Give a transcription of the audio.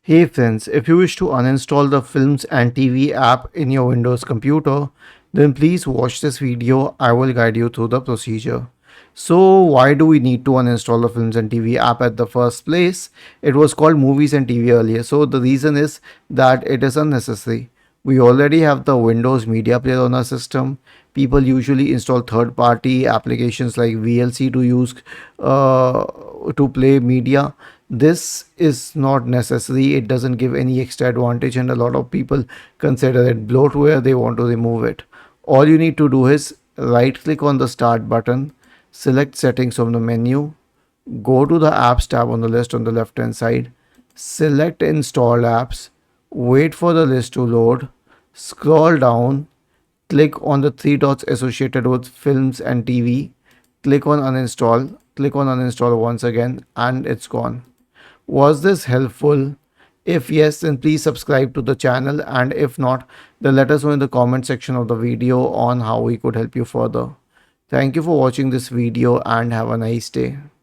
Hey friends, if you wish to uninstall the Films and TV app in your Windows computer, then please watch this video. I will guide you through the procedure. So, why do we need to uninstall the Films and TV app at the first place? It was called Movies and TV earlier. So, the reason is that it is unnecessary. We already have the Windows Media Player on our system. People usually install third party applications like VLC to use to play media. This is not necessary. It doesn't give any extra advantage, and a lot of people consider it bloatware. They want to remove it. All you need to do is right click on the start button, select settings from the menu, go to the apps tab on the list on the left hand side, select installed apps, wait for the list to load, scroll down, click on the three dots associated with films and TV, click on uninstall once again, and it's gone. Was this helpful? If yes, then please subscribe to the channel, and if not, then let us know in the comment section of the video on how we could help you further. Thank you for watching this video and have a nice day.